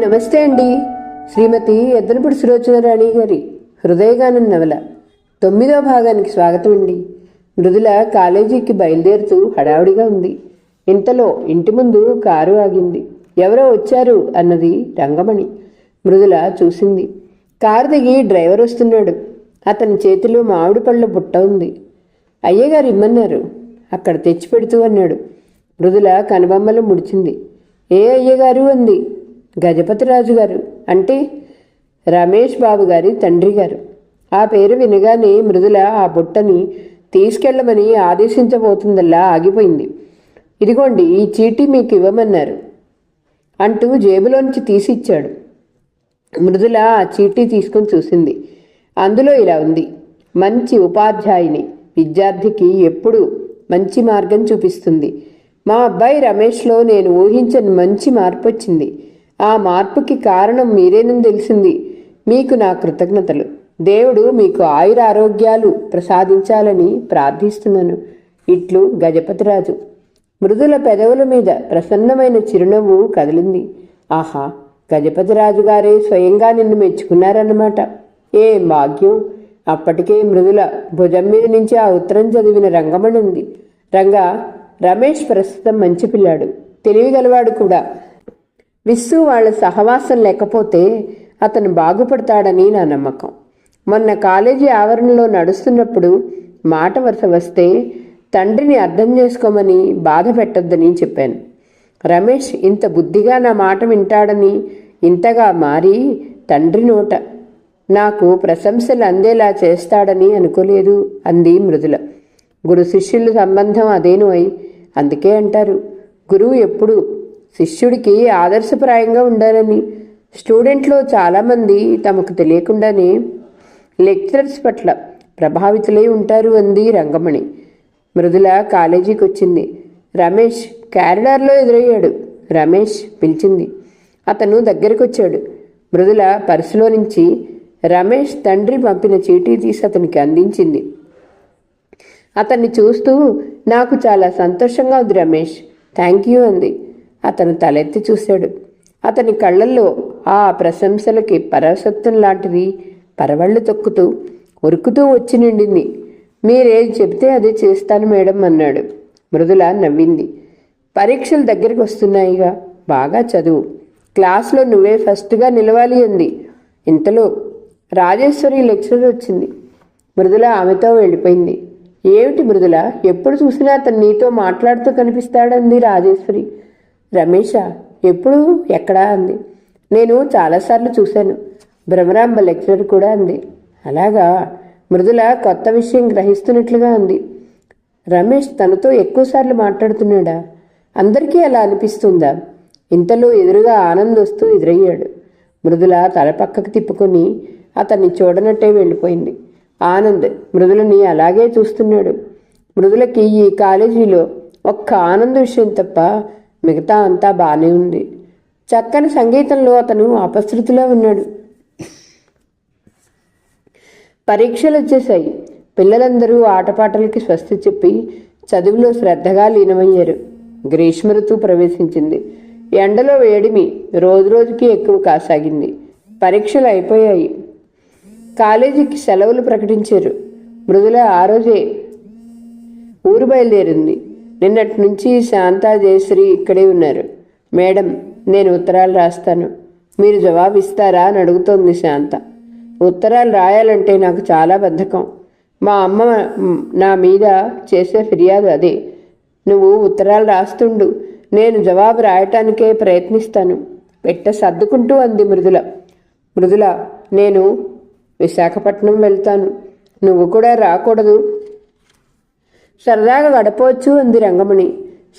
నమస్తే అండి. శ్రీమతి ఎద్దనపూడి సులోచన రాణి గారి హృదయగానం నవల 9వ భాగానికి స్వాగతం అండి. మృదుల కాలేజీకి బయలుదేరుతూ హడావుడిగా ఉంది. ఇంతలో ఇంటి ముందు కారు ఆగింది. ఎవరో వచ్చారు అన్నది రంగమణి. మృదుల చూసింది. కారు దిగి డ్రైవర్ వస్తున్నాడు. అతని చేతిలో మామిడి పళ్ళ బుట్ట ఉంది. అయ్యగారు ఇమ్మన్నారు, అక్కడ తెచ్చిపెడుతూ అన్నాడు. మృదుల కనుబొమ్మలు ముడిచింది. ఏ అయ్యగారు అంది. గజపతిరాజు గారు అంటే రమేష్ బాబు గారి తండ్రి గారు. ఆ పేరు వినగానే మృదుల ఆ బుట్టని తీసుకెళ్లమని ఆదేశించబోతుందల్లా ఆగిపోయింది. ఇదిగోండి, ఈ చీటీ మీకు ఇవ్వమన్నారు అంటూ జేబులోంచి తీసిచ్చాడు. మృదుల ఆ చీటీ తీసుకుని చూసింది. అందులో ఇలా ఉంది: మంచి ఉపాధ్యాయుని విద్యార్థికి ఎప్పుడూ మంచి మార్గం చూపిస్తుంది. మా అబ్బాయి రమేష్లో నేను ఊహించని మంచి మార్పు వచ్చింది. ఆ మార్పుకి కారణం మీరేనని తెలిసింది. మీకు నా కృతజ్ఞతలు. దేవుడు మీకు ఆయురారోగ్యాలు ప్రసాదించాలని ప్రార్థిస్తున్నాను. ఇట్లు గజపతిరాజు. మృదుల పెదవుల మీద ప్రసన్నమైన చిరునవ్వు కదిలింది. ఆహా, గజపతిరాజు గారే స్వయంగా నిన్ను మెచ్చుకున్నారన్నమాట. ఏం భాగ్యం! అప్పటికే మృదుల భుజం మీద నుంచి ఆ ఉత్తరం చదివిన రంగమణి ఉంది. రంగా, రమేష్ ప్రస్తుతం మంచి పిల్లాడు, తెలివిగలవాడు కూడా. విస్సు వాళ్ళ సహవాసం లేకపోతే అతను బాగుపడతాడని నా నమ్మకం. మొన్న కాలేజీ ఆవరణలో నడుస్తున్నప్పుడు మాట వరుస వస్తే తండ్రిని అర్థం చేసుకోమని బాధ పెట్టొద్దని చెప్పాను. రమేష్ ఇంత బుద్ధిగా నా మాట వింటాడని, ఇంతగా మారి తండ్రి నోట నాకు ప్రశంసలు అందేలా చేస్తాడని అనుకోలేదు అంది మృదుల. గురు శిష్యుల సంబంధం అదేను అయి. అందుకే అంటారు, గురువు ఎప్పుడు శిష్యుడికి ఆదర్శప్రాయంగా ఉండాలని. స్టూడెంట్లో చాలామంది తమకు తెలియకుండానే లెక్చరర్స్ పట్ల ప్రభావితులై ఉంటారు అంది రంగమణి. మృదుల కాలేజీకి వచ్చింది. రమేష్ కారిడార్లో ఎదురయ్యాడు. రమేష్ పిలిచింది. అతను దగ్గరికి వచ్చాడు. మృదుల పర్సులో నుంచి రమేష్ తండ్రి పంపిన చీటీ తీసి అతనికి అందించింది. అతన్ని చూస్తూ, నాకు చాలా సంతోషంగా ఉంది రమేష్, థ్యాంక్ యూ అంది. అతను తలెత్తి చూశాడు. అతని కళ్ళల్లో ఆ ప్రశంసలకి పరాశక్తం లాంటిది పరవళ్ళు తొక్కుతూ ఉరుకుతూ వచ్చి నిండింది. మీరేది చెబితే అదే చేస్తాను మేడం అన్నాడు. మృదుల నవ్వింది. పరీక్షలు దగ్గరికి వస్తున్నాయిగా, బాగా చదువు, క్లాస్లో నువ్వే ఫస్ట్గా నిలవాలి అంది. ఇంతలో రాజేశ్వరి లెక్చరర్ వచ్చింది. మృదుల ఆమెతో వెళ్ళిపోయింది. ఏమిటి మృదుల, ఎప్పుడు చూసినా అతను నీతో మాట్లాడుతూ కనిపిస్తాడంది రాజేశ్వరి. రమేషా? ఎప్పుడు, ఎక్కడా అంది. నేను చాలాసార్లు చూశాను. భ్రమరాంబ లెక్చరర్ కూడా అంది. అలాగా? మృదుల కొత్త విషయం గ్రహిస్తున్నట్లుగా అంది. రమేష్ తనతో ఎక్కువసార్లు మాట్లాడుతున్నాడా? అందరికీ అలా అనిపిస్తుందా? ఇంతలో ఎదురుగా ఆనంద్ వస్తూ ఎదురయ్యాడు. మృదుల తల పక్కకు తిప్పుకొని అతన్ని చూడనట్టే వెళ్ళిపోయింది. ఆనంద్ మృదులని అలాగే చూస్తున్నాడు. మృదులకి ఈ కాలేజీలో ఒక్క ఆనంద్ విషయం తప్ప మిగతా అంతా బాగానే ఉంది. చక్కని సంగీతంలో అతను అపశృతిలో ఉన్నాడు. పరీక్షలు వచ్చేశాయి. పిల్లలందరూ ఆటపాటలకి స్వస్తి చెప్పి చదువులో శ్రద్ధగా లీనమయ్యారు. గ్రీష్మ ఋతువు ప్రవేశించింది. ఎండలో వేడిమి రోజురోజుకి ఎక్కువ కాసాగింది. పరీక్షలు అయిపోయాయి. కాలేజీకి సెలవులు ప్రకటించారు. మృదుల ఆ రోజే ఊరు బయలుదేరింది. నిన్నటి నుంచి శాంత, జయశ్రీ ఇక్కడే ఉన్నారు. మేడం, నేను ఉత్తరాలు రాస్తాను, మీరు జవాబు ఇస్తారా అని అడుగుతోంది శాంత. ఉత్తరాలు రాయాలంటే నాకు చాలా బద్ధకం. మా అమ్మ నా మీద చేసే ఫిర్యాదు అదే. నువ్వు ఉత్తరాలు రాస్తుండు, నేను జవాబు రాయటానికే ప్రయత్నిస్తాను, పెట్ట సర్దుకుంటూ అంది మృదుల. మృదుల, నేను విశాఖపట్నం వెళ్తాను, నువ్వు కూడా రాకూడదు? సరదాగా గడపవచ్చు అంది రంగమణి.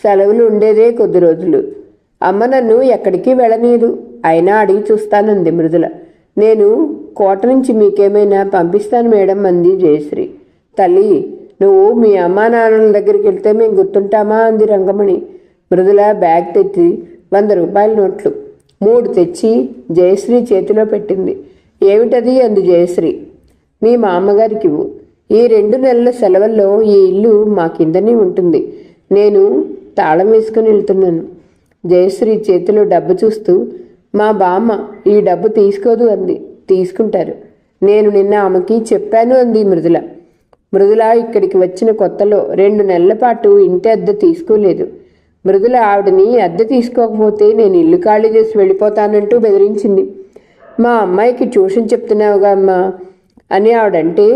సెలవులు ఉండేదే కొద్ది రోజులు. అమ్మ నన్ను ఎక్కడికి వెళ్ళనీయదు, అయినా అడిగి చూస్తానంది మృదుల. నేను కోట నుంచి మీకేమైనా పంపిస్తాను మేడం అంది జయశ్రీ. తల్లి, నువ్వు మీ అమ్మా నాన్నల దగ్గరికి వెళ్తే మేము గుర్తుంటామా అంది రంగమణి. మృదుల బ్యాగ్ తెచ్చి 100 రూపాయల నోట్లు 3 తెచ్చి జయశ్రీ చేతిలో పెట్టింది. ఏమిటది అంది జయశ్రీ. మీ మామగారికి ఇవ్వు. ఈ 2 నెలల సెలవుల్లో ఈ ఇల్లు మా కిందనే ఉంటుంది. నేను తాళం వేసుకుని వెళ్తున్నాను. జయశ్రీ చేతిలో డబ్బు చూస్తూ, మా బామ్మ ఈ డబ్బు తీసుకోదు అంది. తీసుకుంటారు, నేను నిన్న ఆమెకి చెప్పాను అంది మృదుల. మృదుల ఇక్కడికి వచ్చిన కొత్తలో 2 నెలల పాటు ఇంటి అద్దె తీసుకోలేదు. మృదుల ఆవిడని అద్దె తీసుకోకపోతే నేను ఇల్లు ఖాళీ చేసి వెళ్ళిపోతానంటూ బెదిరించింది. మా అమ్మాయికి ట్యూషన్ చెప్తున్నావుగా అమ్మా అని ఆవిడంటే,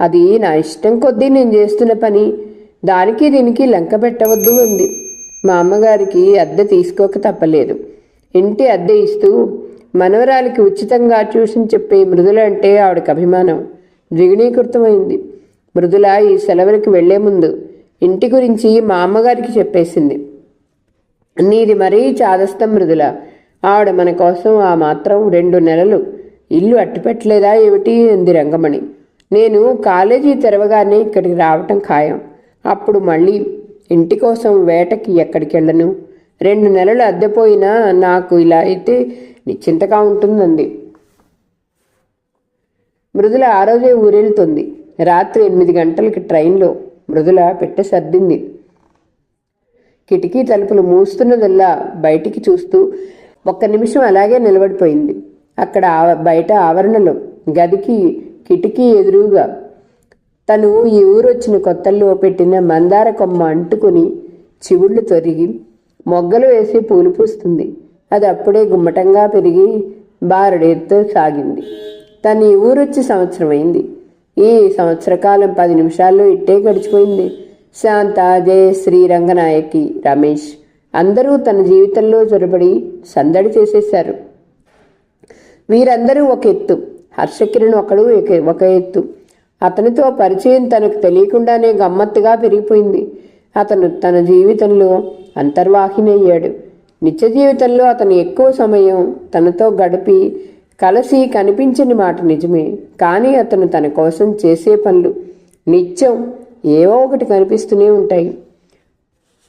అది నా ఇష్టం కొద్దీ నేను చేస్తున్న పని, దానికి దీనికి లంక పెట్టవద్దు అంది. మా అమ్మగారికి అద్దె తీసుకోక తప్పలేదు. ఇంటి అద్దె ఇస్తూ మనవరాలికి ఉచితంగా ట్యూషన్ చెప్పే మృదుల అంటే ఆవిడకి అభిమానం ద్విగుణీకృతమైంది. మృదుల ఈ సెలవులకి వెళ్లే ముందు ఇంటి గురించి మా అమ్మగారికి చెప్పేసింది. నీది మరీ చాదస్తం మృదుల, ఆవిడ మన కోసం ఆ మాత్రం 2 నెలలు ఇల్లు అట్టిపెట్టలేదా ఏమిటి అంది రంగమణి. నేను కాలేజీ తెరవగానే ఇక్కడికి రావటం ఖాయం. అప్పుడు మళ్ళీ ఇంటి కోసం వేటకి ఎక్కడికి వెళ్ళను. 2 నెలలు అద్దెపోయినా నాకు ఇలా అయితే నిశ్చింతగా ఉంటుందంది. మృదుల ఆ రోజే ఊరెళ్తుంది. రాత్రి 8 గంటలకి ట్రైన్లో మృదుల పెట్టె సర్దింది. కిటికీ తలుపులు మూస్తున్నదల్లా బయటికి చూస్తూ 1 నిమిషం అలాగే నిలబడిపోయింది. అక్కడ బయట ఆవరణలో గదికి కిటికీ ఎదురుగా తను ఈ ఊరొచ్చిన కొత్తల్లో పెట్టిన మందార కొమ్మ అంటుకుని చివుళ్ళు తొరిగి మొగ్గలు వేసి పూలు పూస్తుంది. అది అప్పుడే గుమ్మటంగా పెరిగి బారడేతో సాగింది. తను ఈ ఊరొచ్చి సంవత్సరం అయింది. ఈ సంవత్సర కాలం 10 నిమిషాల్లో ఇట్టే గడిచిపోయింది. శాంత, జయశ్రీ, రంగనాయకి, రమేష్ అందరూ తన జీవితంలో చొరబడి సందడి చేసేశారు. వీరందరూ ఒక ఎత్తు, హర్షకిరణ్ ఒకడు ఒక ఎత్తు. అతనితో పరిచయం తనకు తెలియకుండానే గమ్మత్తుగా పెరిగిపోయింది. అతను తన జీవితంలో అంతర్వాహినయ్యాడు. నిత్య జీవితంలో అతను ఎక్కువ సమయం తనతో గడిపి కలిసి కనిపించని మాట నిజమే, కానీ అతను తన కోసం చేసే పనులు నిత్యం ఏవో ఒకటి కనిపిస్తూనే ఉంటాయి.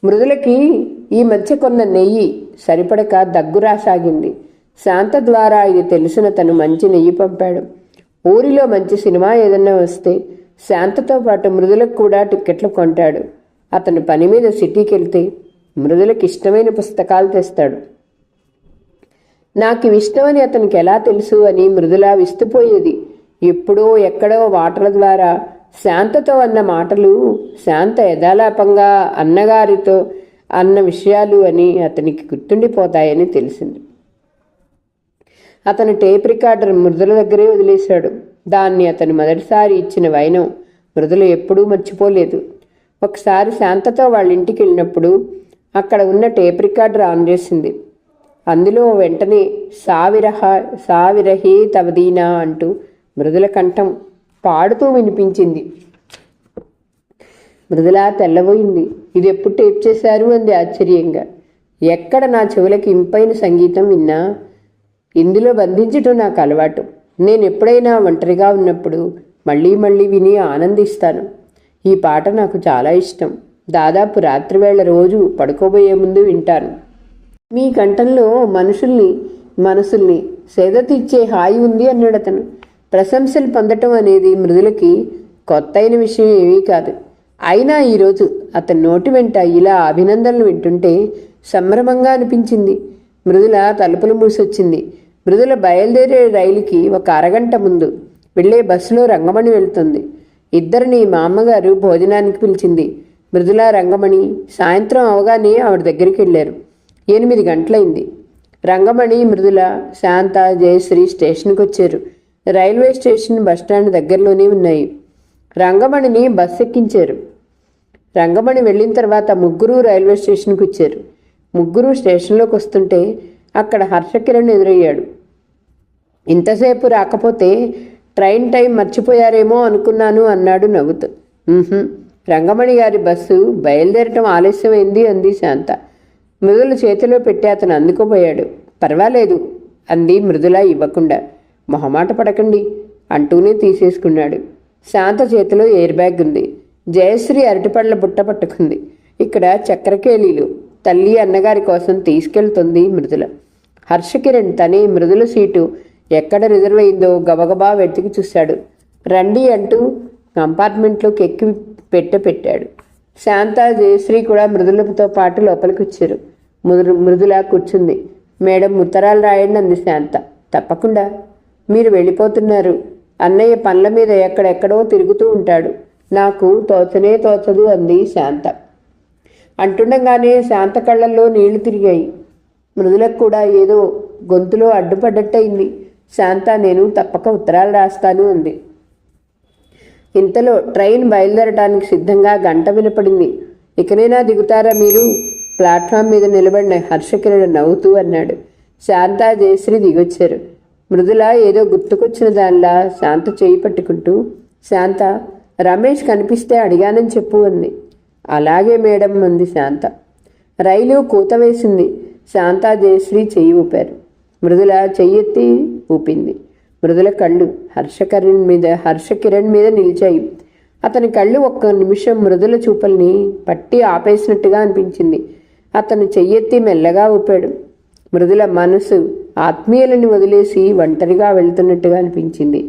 మృదులకి ఈ మధ్య కొన్న నెయ్యి సరిపడక దగ్గు రాసాగింది. శాంత ద్వారా ఇది తెలిసిన తను మంచి నెయ్యి పంపాడు. ఊరిలో మంచి సినిమా ఏదన్నా వస్తే శాంతతో పాటు మృదులకు కూడా టిక్కెట్లు కొంటాడు. అతను పని మీద సిటీకి వెళ్తే మృదులకి ఇష్టమైన పుస్తకాలు తెస్తాడు. నాకు ఇష్టమని అతనికి ఎలా తెలుసు అని మృదుల విస్తుపోయేది. ఎప్పుడో ఎక్కడో మాటల ద్వారా శాంతతో అన్న మాటలు శాంత యథాలాపంగా అన్నగారితో అన్న విషయాలు అని అతనికి గుర్తుండిపోతాయని తెలిసింది. అతను టేప్ రికార్డర్ మృదుల దగ్గరే వదిలేశాడు. దాన్ని అతను మొదటిసారి ఇచ్చిన వైనం మృదుల ఎప్పుడూ మర్చిపోలేదు. ఒకసారి శాంతతో వాళ్ళ ఇంటికి వెళ్ళినప్పుడు అక్కడ ఉన్న టేప్ రికార్డర్ ఆన్ చేసింది. అందులో వెంటనే సావిరహి తవదీనా అంటూ మృదుల కంఠం పాడుతూ వినిపించింది. మృదుల తెల్లబోయింది. ఇది ఎప్పుడు టేప్ చేశారు అంది ఆశ్చర్యంగా. ఎక్కడ నా చెవులకి ఇంపైన సంగీతం విన్నా? ఇందులో బంధించటం నాకు అలవాటు. నేను ఎప్పుడైనా ఒంటరిగా ఉన్నప్పుడు మళ్ళీ మళ్ళీ విని ఆనందిస్తాను. ఈ పాట నాకు చాలా ఇష్టం. దాదాపు రాత్రివేళ రోజు పడుకోబోయే ముందు వింటాను. మీ కంఠంలో మనసుల్ని సేద తీర్చే హాయి ఉంది అన్నాడు అతను. ప్రశంసలు పొందటం అనేది మృదులకి కొత్త అయిన విషయం ఏమీ కాదు. అయినా ఈరోజు అతని నోటి వెంట ఇలా అభినందనలు వింటుంటే సంభ్రమంగా అనిపించింది. మృదుల తలుపులు మూసొచ్చింది. మృదుల బయలుదేరే రైలుకి 1 అరగంట ముందు వెళ్లే బస్సులో రంగమణి వెళ్తుంది. ఇద్దరిని మా అమ్మగారు భోజనానికి పిలిచింది. మృదుల, రంగమణి సాయంత్రం అవగానే ఆవిడ దగ్గరికి వెళ్ళారు. 8 గంటలైంది. రంగమణి, మృదుల, శాంత, జయశ్రీ స్టేషన్కి వచ్చారు. రైల్వే స్టేషన్ బస్టాండ్ దగ్గరలోనే ఉన్నాయి. రంగమణిని బస్సు ఎక్కించారు. రంగమణి వెళ్ళిన తర్వాత ముగ్గురు రైల్వే స్టేషన్కి వచ్చారు. ముగ్గురు స్టేషన్లోకి వస్తుంటే అక్కడ హర్షకిరణ్ ఎదురయ్యాడు. ఇంతసేపు రాకపోతే ట్రైన్ టైం మర్చిపోయారేమో అనుకున్నాను అన్నాడు నవ్వుతూ. రంగమణి గారి బస్సు బయలుదేరటం ఆలస్యమైంది అంది శాంత. మృదుల చేతిలో పెట్టి అతను అందుకోపోయాడు. పర్వాలేదు అంది మృదుల ఇవ్వకుండా. మొహమాట పడకండి అంటూనే తీసేసుకున్నాడు. శాంత చేతిలో ఎయిర్ బ్యాగ్ ఉంది. జయశ్రీ అరటిపళ్ళ బుట్ట పట్టుకుంది. ఇక్కడ చక్రకేళీలు తల్లి అన్నగారి కోసం తీసుకెళ్తుంది మృదుల. హర్షకిరణ్ తనే మృదుల సీటు ఎక్కడ రిజర్వ్ అయిందో గబగబా వెతికి చూశాడు. రండి అంటూ కంపార్ట్మెంట్లోకి ఎక్కి పెట్టాడు. శాంత, జయశ్రీ కూడా మృదులతో పాటు లోపలికి వచ్చారు. మృదుల కూర్చుంది. మేడం ఉత్తరాలు రాయండి అంది శాంత. తప్పకుండా. మీరు వెళ్ళిపోతున్నారు. అన్నయ్య పనుల మీద ఎక్కడెక్కడో తిరుగుతూ ఉంటాడు. నాకు తోచనే తోచదు అంది శాంత. అంటుండగానే శాంత కళ్ళల్లో నీళ్లు తిరిగాయి. మృదులకు కూడా ఏదో గొంతులో అడ్డుపడ్డట్టయింది. శాంత, నేను తప్పక ఉత్తరాలు రాస్తాను అంది. ఇంతలో ట్రైన్ బయలుదేరటానికి సిద్ధంగా గంట వినపడింది. ఇకనైనా దిగుతారా మీరు? ప్లాట్ఫామ్ మీద నిలబడిన హర్షకిరణ్ నవ్వుతూ అన్నాడు. శాంత, జయశ్రీ దిగొచ్చారు. మృదుల ఏదో గుర్తుకొచ్చిన దానిలా శాంత చేయి పట్టుకుంటూ, శాంత, రమేష్ కనిపిస్తే అడిగానని చెప్పు అంది. అలాగే మేడం అంది శాంత. రైలు కూత వేసింది. శాంత, జయశ్రీ చెయ్యి ఊపారు. మృదుల చెయ్యెత్తి ఊపింది. మృదుల కళ్ళు హర్షకిరణ్ మీద నిలిచాయి. అతని కళ్ళు ఒక్క నిమిషం మృదుల చూపల్ని పట్టి ఆపేసినట్టుగా అనిపించింది. అతను చెయ్యెత్తి మెల్లగా ఊపాడు. మృదుల మనసు ఆత్మీయులని వదిలేసి ఒంటరిగా వెళ్తున్నట్టుగా అనిపించింది.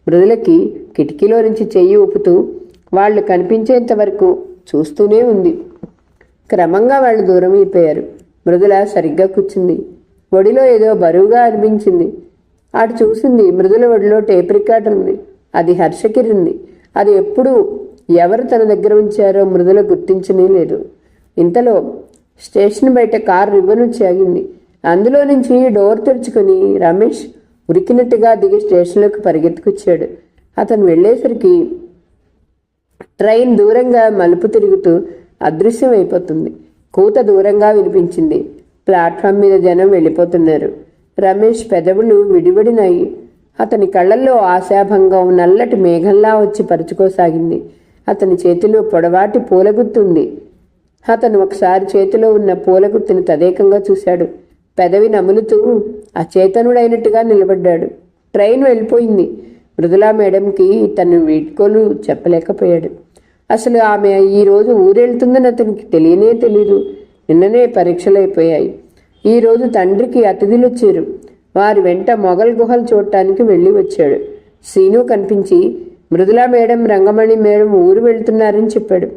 మృదులకి కిటికీలో నుంచి చెయ్యి ఊపుతూ వాళ్ళు కనిపించేంత వరకు చూస్తూనే ఉంది. క్రమంగా వాళ్ళు దూరం అయిపోయారు. మృదుల సరిగ్గా కూర్చుంది. ఒడిలో ఏదో బరువుగా అనిపించింది. అటు చూసింది. మృదుల ఒడిలో టేప్ రికార్డర్ ఉంది. అది హర్షకిరింది. అది ఎప్పుడు ఎవరు తన దగ్గర ఉంచారో మృదుల గుర్తించనే లేదు. ఇంతలో స్టేషన్ బయట కారు రివ్వనుంచి ఆగింది. అందులో నుంచి డోర్ తెరుచుకుని రమేష్ ఉరికినట్టుగా దిగి స్టేషన్లోకి పరిగెత్తుకొచ్చాడు. అతను వెళ్ళేసరికి ట్రైన్ దూరంగా మలుపు తిరుగుతూ అదృశ్యం అయిపోతుంది. కూత దూరంగా వినిపించింది. ప్లాట్ఫామ్ మీద జనం వెళ్ళిపోతున్నారు. రమేష్ పెదవులు విడివడినాయి. అతని కళ్ళల్లో ఆశాభంగం నల్లటి మేఘంలా వచ్చి పరుచుకోసాగింది. అతని చేతిలో పొడవాటి పూలగుత్తుంది. అతను ఒకసారి చేతిలో ఉన్న పూలగుత్తుని తదేకంగా చూశాడు. పెదవి నములుతూ అచేతనుడైనట్టుగా నిలబడ్డాడు. ట్రైన్ వెళ్ళిపోయింది. మృదులా మేడంకి తను వీడ్కోలు చెప్పలేకపోయాడు. అసలు ఆమె ఈరోజు ఊరెళ్తుందని అతనికి తెలియనే తెలీదు. నిన్ననే పరీక్షలు అయిపోయాయి. ఈరోజు తండ్రికి అతిథులు వచ్చారు. వారి వెంట మొఘల్ గుహలు చూడటానికి వెళ్ళి వచ్చాడు. సీను కనిపించి మృదులా మేడం, రంగమణి మేడం ఊరు వెళ్తున్నారని చెప్పాడు.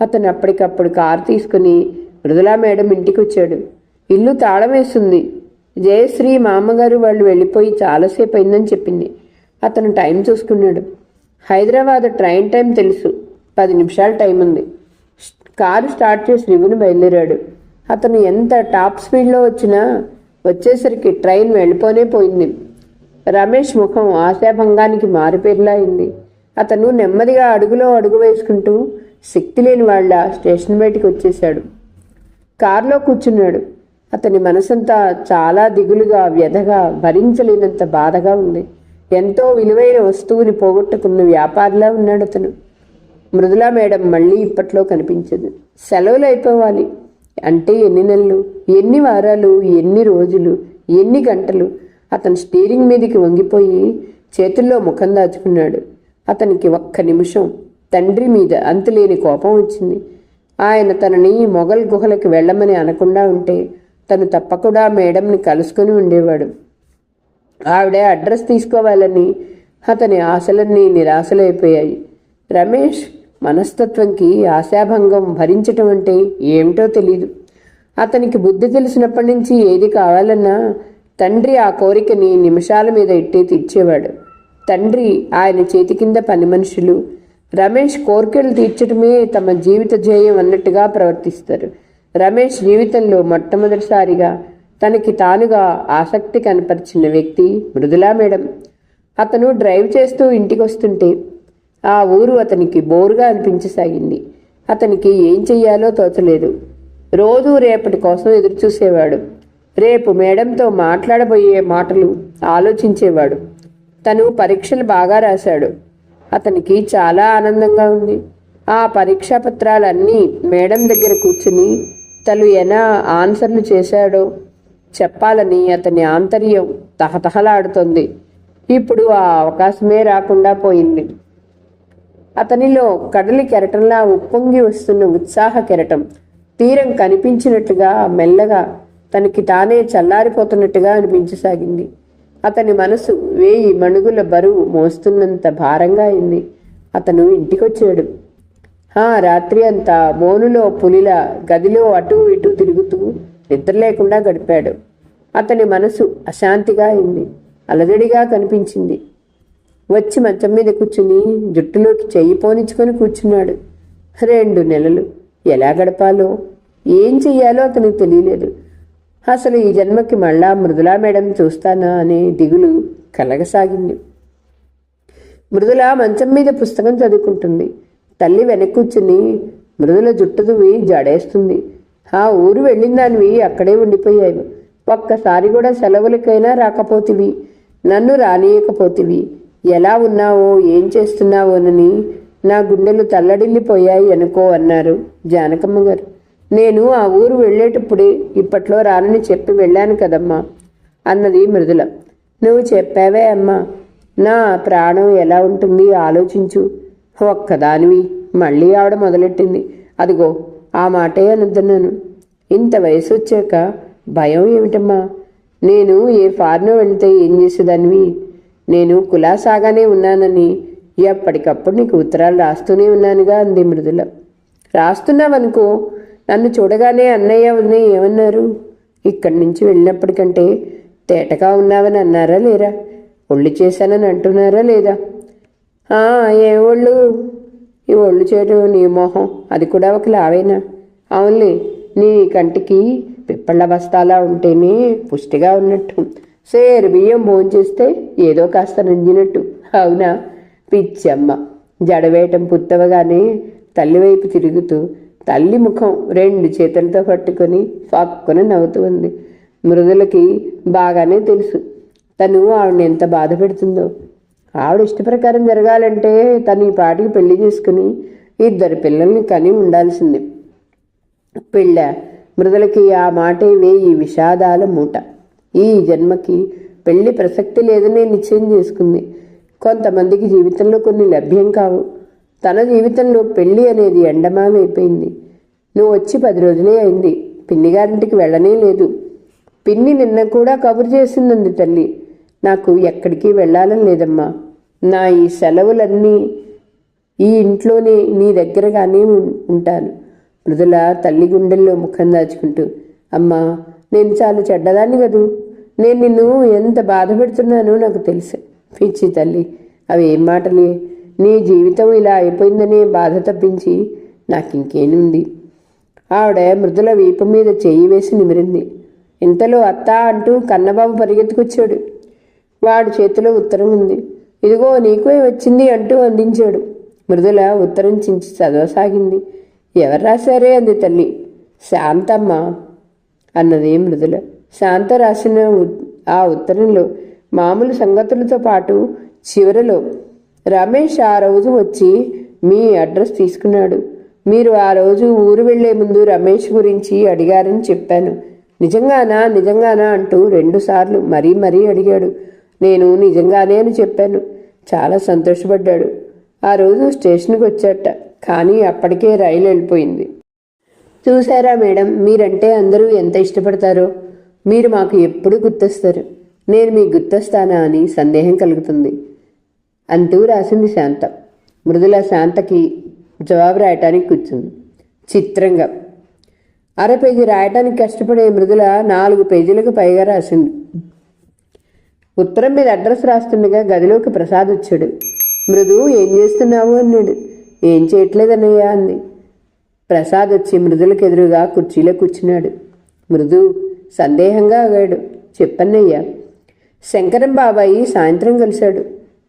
అతను అప్పటికప్పుడు కారు తీసుకుని మృదులా మేడం ఇంటికి వచ్చాడు. ఇల్లు తాళం వేస్తుంది. జయశ్రీ మామగారు వాళ్ళు వెళ్ళిపోయి చాలాసేపు అయిందని చెప్పింది. అతను టైం చూసుకున్నాడు. హైదరాబాద్ ట్రైన్ టైం తెలుసు. 10 నిమిషాలు టైం ఉంది. కారు స్టార్ట్ చేసి రివ్వును బయలుదేరాడు. అతను ఎంత టాప్ స్పీడ్లో వచ్చినా వచ్చేసరికి ట్రైన్ వెళ్ళిపోనే పోయింది. రమేష్ ముఖం ఆశాభంగానికి మారుపేరులా అయింది. అతను నెమ్మదిగా అడుగులో అడుగు వేసుకుంటూ శక్తి లేని వాళ్ళ స్టేషన్ బయటికి వచ్చేశాడు. కారులో కూర్చున్నాడు. అతని మనసంతా చాలా దిగులుగా, వ్యధగా, భరించలేనంత బాధగా ఉంది. ఎంతో విలువైన వస్తువుని పోగొట్టుకున్న వ్యాపారిలా ఉన్నాడు అతను. మృదులా మేడం మళ్ళీ ఇప్పట్లో కనిపించదు. సెలవులు అయిపోవాలి అంటే ఎన్ని నెలలు, ఎన్ని వారాలు, ఎన్ని రోజులు, ఎన్ని గంటలు. అతను స్టీరింగ్ మీదకి వంగిపోయి చేతుల్లో ముఖం దాచుకున్నాడు. అతనికి ఒక్క నిమిషం తండ్రి మీద అంతులేని కోపం వచ్చింది. ఆయన తనని మొఘల్ గుహలకి వెళ్ళమని అనకుండా ఉంటే తను తప్పకుండా మేడంని కలుసుకుని ఉండేవాడు. ఆవిడ అడ్రస్ తీసుకోవాలని అతని ఆశలన్నీ నిరాశలైపోయాయి. రమేష్ మనస్తత్వంకి ఆశాభంగం భరించటం అంటే ఏమిటో తెలీదు. అతనికి బుద్ధి తెలిసినప్పటి నుంచి ఏది కావాలన్నా తండ్రి ఆ కోరికని నిమిషాల మీద ఇట్టే తీర్చేవాడు. తండ్రి, ఆయన చేతి కింద పని మనుషులు రమేష్ కోరికలు తీర్చడమే తమ జీవిత ధ్యేయం అన్నట్టుగా ప్రవర్తిస్తారు. రమేష్ జీవితంలో మొట్టమొదటిసారిగా తనకి తానుగా ఆసక్తి కనపరిచిన వ్యక్తి మృదులా మేడం. అతను డ్రైవ్ చేస్తూ ఇంటికి వస్తుంటే ఆ ఊరు అతనికి బోరుగా అనిపించసాగింది. అతనికి ఏం చెయ్యాలో తోచలేదు. రోజూ రేపటి కోసం ఎదురుచూసేవాడు. రేపు మేడంతో మాట్లాడబోయే మాటలు ఆలోచించేవాడు. తను పరీక్షలు బాగా రాశాడు. అతనికి చాలా ఆనందంగా ఉంది. ఆ పరీక్షా పత్రాలన్నీ మేడం దగ్గర కూర్చుని తను ఎలా ఆన్సర్లు చేశాడో చెప్పాలని అతని ఆంతర్యం తహతహలాడుతోంది. ఇప్పుడు ఆ అవకాశమే రాకుండా పోయింది. అతనిలో కడలి కెరటంలా ఉప్పొంగి వస్తున్న ఉత్సాహ కెరటం తీరం కనిపించినట్టుగా మెల్లగా తనకి తానే చల్లారిపోతున్నట్టుగా అనిపించసాగింది. అతని మనసు 1000 మణుగుల బరువు మోస్తున్నంత భారంగా అయింది. అతను ఇంటికొచ్చాడు. రాత్రి అంతా బోనులో పులిలా గదిలో అటూ ఇటూ తిరుగుతూ నిద్ర లేకుండా గడిపాడు. అతని మనసు అశాంతిగా అయింది. అలజడిగా కనిపించింది. వచ్చి మంచం మీద కూర్చుని జుట్టులోకి చెయ్యి పోనించుకొని కూర్చున్నాడు. 2 నెలలు ఎలా గడపాలో, ఏం చెయ్యాలో అతనికి తెలియలేదు. అసలు ఈ జన్మకి మళ్ళా మృదులా మేడం చూస్తానా అనే దిగులు కలగసాగింది. మృదుల మంచం మీద పుస్తకం చదువుకుంటుంది. తల్లి వెనక్కి కూర్చుని మృదుల జుట్టు దువ్వి జడేస్తుంది. ఆ ఊరు వెళ్ళిందానివి అక్కడే ఉండిపోయావు. ఒక్కసారి కూడా సెలవులకైనా రాకపోతివి. నన్ను రానియకపోతివి. ఎలా ఉన్నావో ఏం చేస్తున్నావోనని నా గుండెలు తల్లడిల్లిపోయాయి అనుకో అన్నారు జానకమ్మ గారు. నేను ఆ ఊరు వెళ్ళేటప్పుడే ఇప్పట్లో రానని చెప్పి వెళ్ళాను కదమ్మా అన్నది మృదుల. నువ్వు చెప్పావే అమ్మా, నా ప్రాణం ఎలా ఉంటుంది ఆలోచించు. ఒక్కదానివి మళ్ళీ ఆవిడ మొదలెట్టింది. అదిగో ఆ మాటే అనుతున్నాను. ఇంత వయసు వచ్చాక భయం ఏమిటమ్మా? నేను ఏ ఫారిన్ వెళ్తే ఏం చేసేదానివి? నేను కులాసాగానే ఉన్నానని ఎప్పటికప్పుడు నీకు ఉత్తరాలు రాస్తూనే ఉన్నానుగా అంది మృదుల. రాస్తున్నావనుకో, నన్ను చూడగానే అన్నయ్య వదిన ఏమన్నారు? ఇక్కడి నుంచి వెళ్ళినప్పటికంటే తేటగా ఉన్నావని అన్నారా లేరా? ఒళ్ళు చేశానని అంటున్నారా లేదా? ఏ ఒళ్ళు? ఈ ఒళ్ళు చేయడం నీ మోహం, అది కూడా ఒక లావేనా? అవునులే, నీ కంటికి పిప్పళ్ళ బస్తాలా ఉంటేనే పుష్టిగా ఉన్నట్టు. సేరు బియ్యం భోంచేస్తే ఏదో కాస్త నంజినట్టు. అవునా? పిచ్చమ్మ. జడవేయటం పుత్తవగానే తల్లివైపు తిరుగుతూ తల్లి ముఖం 2 చేతులతో పట్టుకొని పక్కున నవ్వుతూ ఉంది. మృదులకి బాగానే తెలుసు తను ఆవిడని ఎంత బాధ పెడుతుందో. ఆవిడ ఇష్టప్రకారం జరగాలంటే తను ఈ పాటికి పెళ్లి చేసుకుని 2 పిల్లల్ని కని ఉండాల్సింది. పెళ్ళ మృదులకి ఆ మాటే వేయి విషాదాల మూట. ఈ జన్మకి పెళ్లి ప్రసక్తి లేదని నిశ్చయం చేసుకుంది. కొంతమందికి జీవితంలో కొన్ని లభ్యం కావు. తన జీవితంలో పెళ్లి అనేది ఎండమామైపోయింది. నువ్వు వచ్చి 10 రోజులే అయింది. పిన్నిగారింటికి వెళ్ళనే లేదు. పిన్ని నిన్న కూడా కబురు చేసిందంది తల్లి. నాకు ఎక్కడికి వెళ్ళాలని లేదమ్మా. నా ఈ సెలవులన్నీ ఈ ఇంట్లోనే నీ దగ్గరగానే ఉంటాను. మృదుల తల్లి గుండెల్లో ముఖం దాచుకుంటూ, అమ్మా నేను చాలా చెడ్డదాన్ని కదూ. నేను నిన్ను ఎంత బాధ పెడుతున్నానో నాకు తెలుసు. పిచ్చి తల్లి, అవి ఏం మాటలే. నీ జీవితం ఇలా అయిపోయిందనే బాధ తప్పించి నాకింకేనుంది. ఆవిడ మృదుల వీపు మీద చెయ్యి వేసి నిమిరింది. ఇంతలో అత్త అంటూ కన్నబాబు పరిగెత్తుకొచ్చాడు. వాడి చేతిలో ఉత్తరం ఉంది. ఇదిగో నీకే వచ్చింది అంటూ అందించాడు. మృదుల ఉత్తరం చించి చదవసాగింది. ఎవరు రాశారే అంది తల్లి. శాంతమ్మ అన్నది మృదుల. శాంత రాసిన ఆ ఉత్తరంలో మామూలు సంగతులతో పాటు చివరలో, రమేష్ ఆ రోజు వచ్చి మీ అడ్రస్ తీసుకున్నాడు. మీరు ఆ రోజు ఊరు వెళ్లే ముందు రమేష్ గురించి అడిగారని చెప్పాను. నిజంగానా అంటూ 2 సార్లు మరీ అడిగాడు. నేను నిజంగానే అని చెప్పాను. చాలా సంతోషపడ్డాడు. ఆ రోజు స్టేషన్కి వచ్చాట. కానీ అప్పటికే రైలు వెళ్ళిపోయింది. చూసారా మేడం, మీరంటే అందరూ ఎంత ఇష్టపడతారో. మీరు మాకు ఎప్పుడు గుర్తొస్తారు. నేను మీకు గుర్తొస్తానా అని సందేహం కలుగుతుంది అంటూ రాసింది శాంత. మృదుల శాంతకి జవాబు రాయటానికి కూర్చుంది. చిత్రంగా 1/2 పేజీ రాయటానికి కష్టపడే మృదుల 4 పేజీలకు పైగా రాసింది. ఉత్తరం మీద అడ్రస్ రాస్తుండగా గదిలోకి ప్రసాద్ వచ్చాడు. మృదు, ఏం చేస్తున్నావు అన్నాడు. ఏం చేయట్లేదన్నయ్యా అంది. ప్రసాద్ వచ్చి మృదులకు ఎదురుగా కుర్చీలో కూర్చున్నాడు. మృదు సందేహంగా ఆగాడు. చెప్పన్నయ్యా. శంకరం బాబాయి సాయంత్రం కలిశాడు.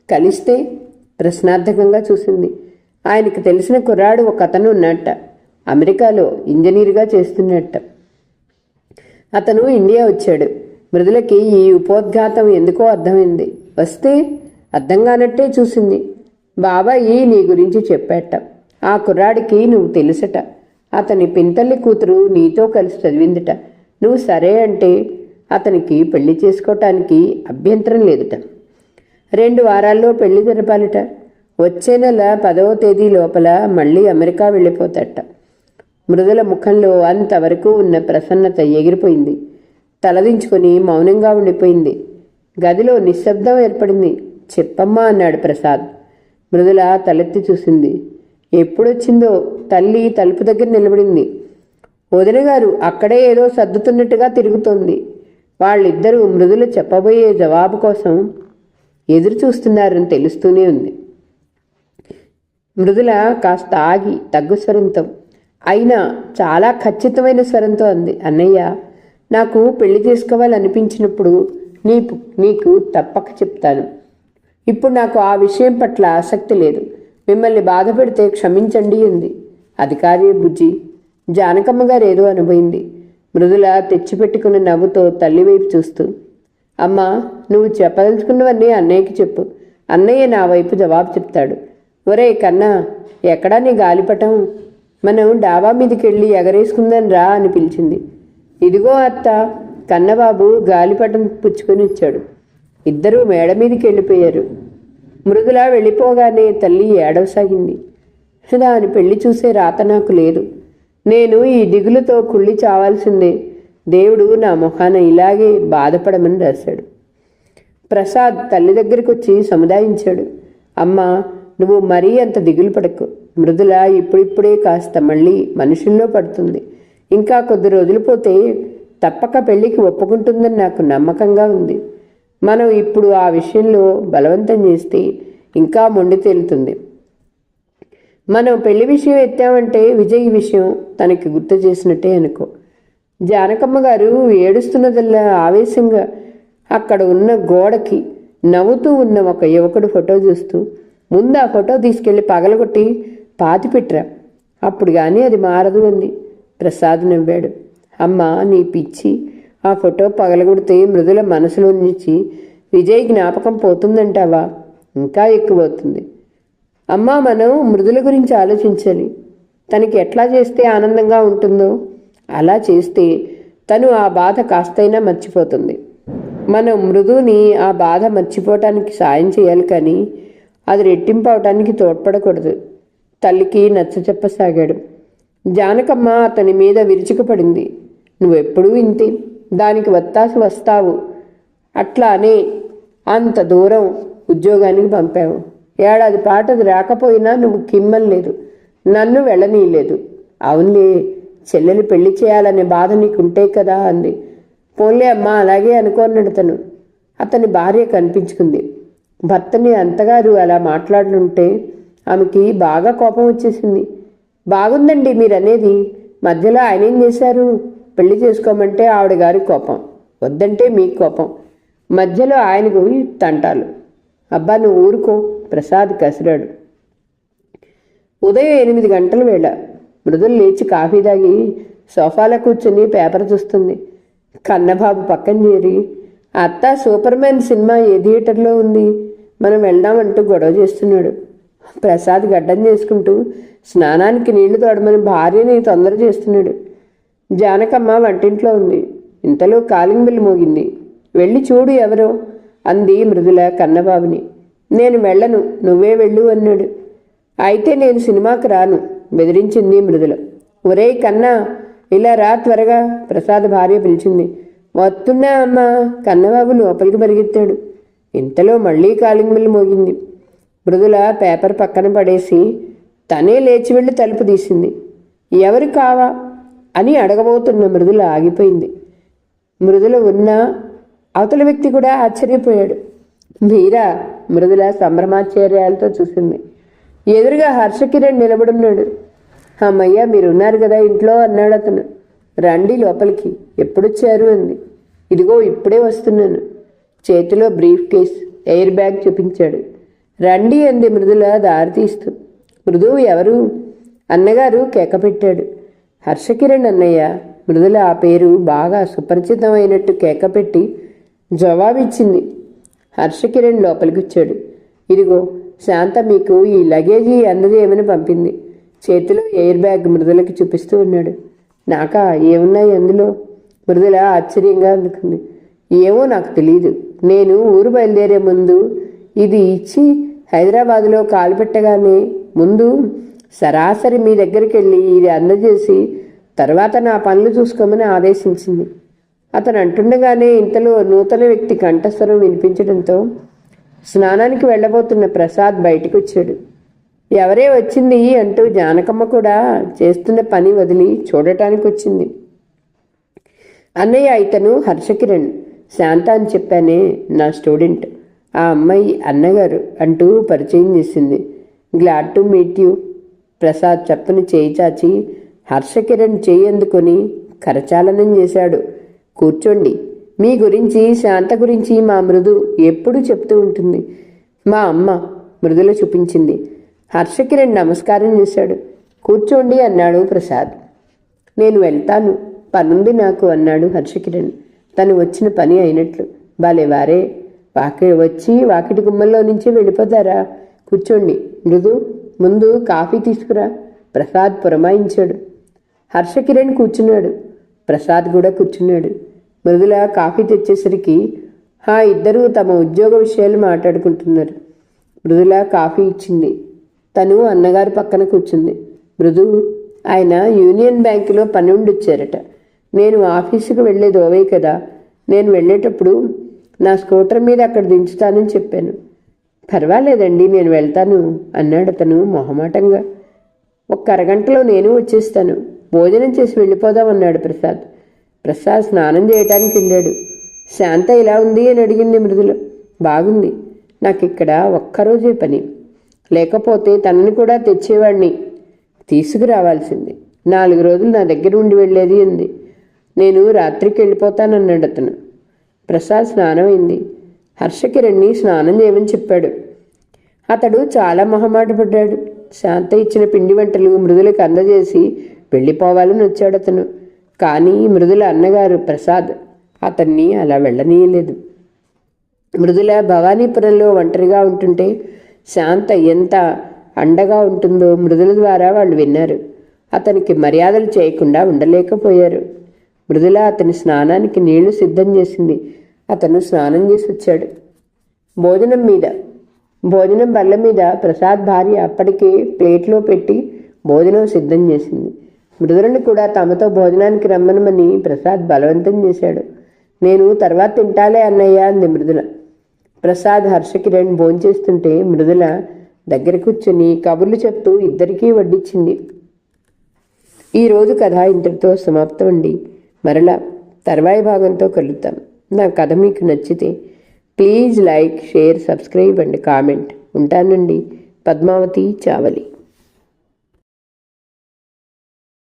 కలిస్తే ప్రశ్నార్థకంగా చూసింది. ఆయనకు తెలిసిన కుర్రాడు ఒక అతను ఉన్నట్ట. అమెరికాలో ఇంజనీరుగా చేస్తున్నట్ట. అతను ఇండియా వచ్చాడు. మృదులకి ఈ ఉపోద్ఘాతం ఎందుకో అర్థమైంది. వస్తే అర్థం కానట్టే చూసింది. బాబాయి నీ గురించి చెప్పాట. ఆ కుర్రాడికి నువ్వు తెలుసట. అతని పింతల్లి కూతురు నీతో కలిసి చదివిందిట. నువ్వు సరే అంటే అతనికి పెళ్లి చేసుకోవటానికి అభ్యంతరం లేదుట. 2 వారాల్లో పెళ్లి జరపాలిట. వచ్చే నెల 10వ తేదీ లోపల మళ్ళీ అమెరికా వెళ్ళిపోతాట. మృదుల ముఖంలో అంతవరకు ఉన్న ప్రసన్నత ఎగిరిపోయింది. తలదించుకొని మౌనంగా ఉండిపోయింది. గదిలో నిశ్శబ్దం ఏర్పడింది. చెప్పమ్మా అన్నాడు ప్రసాద్. మృదుల తలెత్తి చూసింది. ఎప్పుడొచ్చిందో తల్లి తలుపు దగ్గర నిలబడింది. వదిన గారు అక్కడే ఏదో సర్దుతున్నట్టుగా తిరుగుతోంది. వాళ్ళిద్దరూ మృదుల చెప్పబోయే జవాబు కోసం ఎదురు చూస్తున్నారని తెలుస్తూనే ఉంది. మృదుల కాస్త ఆగి తగ్గు స్వరంతో, అయినా చాలా ఖచ్చితమైన స్వరంతో అంది, అన్నయ్య, నాకు పెళ్లి చేసుకోవాలనిపించినప్పుడు నీకు తప్పక చెప్తాను. ఇప్పుడు నాకు ఆ విషయం పట్ల ఆసక్తి లేదు. మిమ్మల్ని బాధ పెడితే క్షమించండి అంది. అది కాదే బుజ్జి, జానకమ్మ గారు ఏదో అనబోయింది. మృదుల తెచ్చిపెట్టుకున్న నవ్వుతో తల్లివైపు చూస్తూ, అమ్మా, నువ్వు చెప్పదలుచుకున్నవన్నీ అన్నయ్యకి చెప్పు. అన్నయ్య నా వైపు జవాబు చెప్తాడు. ఒరే కన్నా, ఎక్కడా నీ గాలిపటం? మనం డాబా మీదకి వెళ్ళి ఎగరేసుకుందని రా అని పిలిచింది. ఇదిగో అత్త, కన్నబాబు గాలిపటం పుచ్చుకొని ఇచ్చాడు. ఇద్దరూ మేడ మీదకి వెళ్ళిపోయారు. మృదుల వెళ్ళిపోగానే తల్లి ఏడవసాగింది. దాని పెళ్లి చూసే రాత నాకు లేదు. నేను ఈ దిగులుతో కుళ్ళి చావాల్సిందే. దేవుడు నా మొహాన ఇలాగే బాధపడమని రాశాడు. ప్రసాద్ తల్లి దగ్గరికి వచ్చి సముదాయించాడు. అమ్మా, నువ్వు మరీ అంత దిగులు పడకు. మృదుల ఇప్పుడిప్పుడే కాస్త మళ్ళీ మనుషుల్లో పడుతుంది. ఇంకా కొద్ది రోజులు పోతే తప్పక పెళ్లికి ఒప్పుకుంటుందని నాకు నమ్మకంగా ఉంది. మనం ఇప్పుడు ఆ విషయంలో బలవంతం చేస్తే ఇంకా మొండి తేలుతుంది. మనం పెళ్లి విషయం ఎత్తామంటే విజయ్ విషయం తనకి గుర్తు చేసినట్టే అనుకో. జానకమ్మ గారు ఏడుస్తున్నదల్లా ఆవేశంగా అక్కడ ఉన్న గోడకి నవ్వుతూ ఉన్న ఒక యువకుడు ఫోటో చూస్తూ, ముందు ఆ ఫోటో తీసుకెళ్లి పగలగొట్టి పాతిపెట్రా, అప్పుడు కానీ అది మారదు అంది. ప్రసాద్ నవ్వాడు. అమ్మ, నీ పిచ్చి, ఆ ఫోటో పగలగొడితే మృదుల మనసులో నుంచి విజయ్ జ్ఞాపకం పోతుందంటావా? ఇంకా ఎక్కువ అవుతుంది. అమ్మా, మనం మృదుల గురించి ఆలోచించాలి. తనకి ఎట్లా చేస్తే ఆనందంగా ఉంటుందో అలా చేస్తే తను ఆ బాధ కాస్తైనా మర్చిపోతుంది. మనం మృదుని ఆ బాధ మర్చిపోవటానికి సాయం చేయాలి, కానీ అది రెట్టింపు అవటానికి తోడ్పడకూడదు. తల్లికి నచ్చ చెప్పసాగాడు. జానకమ్మ అతని మీద విరుచుకుపడింది. నువ్వెప్పుడూ ఇంతే, దానికి వత్తాసు వస్తావు. అట్లానే అంత దూరం ఉద్యోగానికి పంపావు. ఏడాది పాటది రాకపోయినా నువ్వు కిమ్మలేదు, నన్ను వెళ్ళనీయలేదు. అవునులే, చెల్లెలు పెళ్లి చేయాలనే బాధ నీకుంటే కదా అంది. పోన్లే అమ్మ, అలాగే అనుకోన్నాడు తను. అతని భార్య కనిపించుకుంది. భర్తని అంతగారు అలా మాట్లాడుతుంటే ఆమెకి బాగా కోపం వచ్చేసింది. బాగుందండి మీరనేది, మధ్యలో ఆయన ఏం చేశారు? పెళ్లి చేసుకోమంటే ఆవిడ గారి కోపం, వద్దంటే మీకు కోపం, మధ్యలో ఆయనకు తంటాలు. అబ్బా, నువ్వు ఊరుకో, ప్రసాద్ కసిరాడు. ఉదయం 8 గంటల వేళ. మృదులు లేచి కాఫీ తాగి సోఫాలో కూర్చొని పేపర్ చూస్తుంది. కన్నబాబు పక్కన చేరి, అత్త, సూపర్ మ్యాన్ సినిమా ఏ థియేటర్లో ఉంది, మనం వెళ్దామంటూ గొడవ చేస్తున్నాడు. ప్రసాద్ గడ్డం చేసుకుంటూ స్నానానికి నీళ్లు తోడమని భార్యని తొందర చేస్తున్నాడు. జానకమ్మ వంటింట్లో ఉంది. ఇంతలో కాలింగ్ బిల్ మోగింది. వెళ్ళి చూడు ఎవరో అంది మృదుల కన్నబాబుని. నేను వెళ్ళను, నువ్వే వెళ్ళు అన్నాడు. అయితే నేను సినిమాకి రాను బెదిరించింది మృదుల. ఒరేయ్ కన్నా, ఇలా రా త్వరగా, ప్రసాద్ భార్య పిలిచింది. వస్తున్నా అమ్మా, కన్నబాబు లోపలికి పరిగెత్తాడు. ఇంతలో మళ్ళీ కాలింగ్ బిల్ మోగింది. మృదుల పేపర్ పక్కన పడేసి తనే లేచి వెళ్ళి తలుపు తీసింది. ఎవరు కావా అని అడగబోతున్న మృదుల ఆగిపోయింది. మృదుల ఉన్న అవతల వ్యక్తి కూడా ఆశ్చర్యపోయాడు. మీరా? మృదుల సంభ్రమాశ్చర్యాలతో చూసింది. ఎదురుగా హర్షకిరణ్ నిలబడున్నాడు. అమ్మయ్య, మీరున్నారు కదా ఇంట్లో అన్నాడు అతను. రండి లోపలికి. ఎప్పుడొచ్చారు అంది. ఇదిగో ఇప్పుడే వస్తున్నాను. చేతిలో బ్రీఫ్ కేస్, ఎయిర్ బ్యాగ్ చూపించాడు. రండి అంది మృదుల దారి తీస్తూ. మృదు ఎవరు? అన్నగారు కేక పెట్టాడు. హర్షకిరణ్ అన్నయ్య. మృదుల ఆ పేరు బాగా సుపరిచితమైనట్టు కేక పెట్టి జవాబిచ్చింది. హర్షకిరణ్ లోపలికి వచ్చాడు. ఇదిగో శాంత మీకు ఈ లగేజీ అన్నది ఏమని పంపింది. చేతిలో ఎయిర్ బ్యాగ్ మృదులకి చూపిస్తూ ఉన్నాడు. నాకా? ఏమున్నాయి అందులో? మృదుల ఆశ్చర్యంగా అందుకుంది. ఏమో నాకు తెలియదు. నేను ఊరు బయలుదేరే ముందు ఇది ఇచ్చి హైదరాబాదులో కాలు పెట్టగానే ముందు సరాసరి మీ దగ్గరికి వెళ్ళి ఇది అందజేసి తర్వాత నా పనులు చూసుకోమని ఆదేశించింది. అతను అంటుండగానే ఇంతలో నూతన వ్యక్తి కంఠస్వరం వినిపించడంతో స్నానానికి వెళ్ళబోతున్న ప్రసాద్ బయటకు వచ్చాడు. ఎవరే వచ్చింది అంటూ జానకమ్మ కూడా చేస్తున్న పని వదిలి చూడటానికి వచ్చింది. అన్నయ్య ఇతను హర్షకిరణ్, శాంత అని చెప్పానే, నా స్టూడెంట్. ఆ అమ్మాయి అన్నగారు అంటూ పరిచయం చేసింది. Glad to meet you. Prasad చప్పుని చేయి చాచి హర్షకిరణ్ చేయి అందుకొని కరచాలనం చేశాడు. కూర్చోండి. మీ గురించి, శాంత గురించి మా మృదు ఎప్పుడూ చెప్తూ ఉంటుంది. మా అమ్మ మృదుల చూపించింది. హర్షకిరణ్ నమస్కారం చేశాడు. కూర్చోండి అన్నాడు ప్రసాద్. నేను వెళ్తాను, పనుంది నాకు అన్నాడు హర్షకిరణ్. తను వచ్చిన పని అయినట్లు. బాలేవారే, వచ్చి వాకిటి గుమ్మల్లో నుంచి వెళ్ళిపోతారా? కూర్చోండి. మృదు, ముందు కాఫీ తీసుకురా, ప్రసాద్ పురమాయించాడు. హర్షకిరణ్ కూర్చున్నాడు. ప్రసాద్ కూడా కూర్చున్నాడు. మృదుల కాఫీ తెచ్చేసరికి ఇద్దరూ తమ ఉద్యోగ విషయాలు మాట్లాడుకుంటున్నారు. మృదుల కాఫీ ఇచ్చింది. తను అన్నగారి పక్కన కూర్చుంది. మృదు, ఆయన యూనియన్ బ్యాంకులో పని ఉండొచ్చారట. నేను ఆఫీసుకు వెళ్ళేది ఓవే కదా. నేను వెళ్ళేటప్పుడు నా స్కూటర్ మీద అక్కడ దించుతానని చెప్పాను. పర్వాలేదండి, నేను వెళ్తాను అన్నాడు అతను మొహమాటంగా. ఒక్క అరగంటలో నేను వచ్చేస్తాను, భోజనం చేసి వెళ్ళిపోదాం అన్నాడు ప్రసాద్. ప్రసాద్ స్నానం చేయటానికి వెళ్ళాడు. శాంత ఇలా ఉంది అని అడిగింది మృదుల. బాగుంది. నాకు ఇక్కడ ఒక్కరోజే పని, లేకపోతే తనని కూడా తెచ్చేవాడిని, తీసుకురావాల్సింది. 4 రోజులు నా దగ్గర ఉండి వెళ్ళేది అంది. నేను రాత్రికి వెళ్ళిపోతానన్నాడు అతను. ప్రసాద్ స్నానం అయింది. హర్షకిరణ్ని స్నానం చేయమని చెప్పాడు. అతడు చాలా మొహమాట పడ్డాడు. శాంత ఇచ్చిన పిండి వంటలు మృదులకు అందజేసి వెళ్ళిపోవాలని వచ్చాడు అతను. కానీ మృదుల అన్నగారు ప్రసాద్ అతన్ని అలా వెళ్ళనీయలేదు. మృదుల భవానీపురంలో ఒంటరిగా ఉంటుంటే శాంత ఎంత అండగా ఉంటుందో మృదుల ద్వారా వాళ్ళు విన్నారు. అతనికి మర్యాదలు చేయకుండా ఉండలేకపోయారు. మృదుల అతని స్నానానికి నీళ్లు సిద్ధం చేసింది. అతను స్నానం చేసి వచ్చాడు. భోజనం బల్ల మీద ప్రసాద్ భార్య అప్పటికే ప్లేట్లో పెట్టి భోజనం సిద్ధం చేసింది. మృదులను కూడా తమతో భోజనానికి రమ్మనమని ప్రసాద్ బలవంతం చేశాడు. నేను తర్వాత తింటాలే అన్నయ్య అంది మృదుల. ప్రసాద్ హర్షకిరణ్ భోంచేస్తుంటే మృదుల దగ్గర కూర్చుని కబుర్లు చెప్తూ ఇద్దరికీ వడ్డించింది. ఈరోజు కథ ఇంతటితో సమాప్తం అండి. మరలా తర్వాయి భాగంతో కలుద్దాం. నా కథ మీకు నచ్చితే please like, share, subscribe and comment. ఉంటానండి. పద్మావతి చావలి.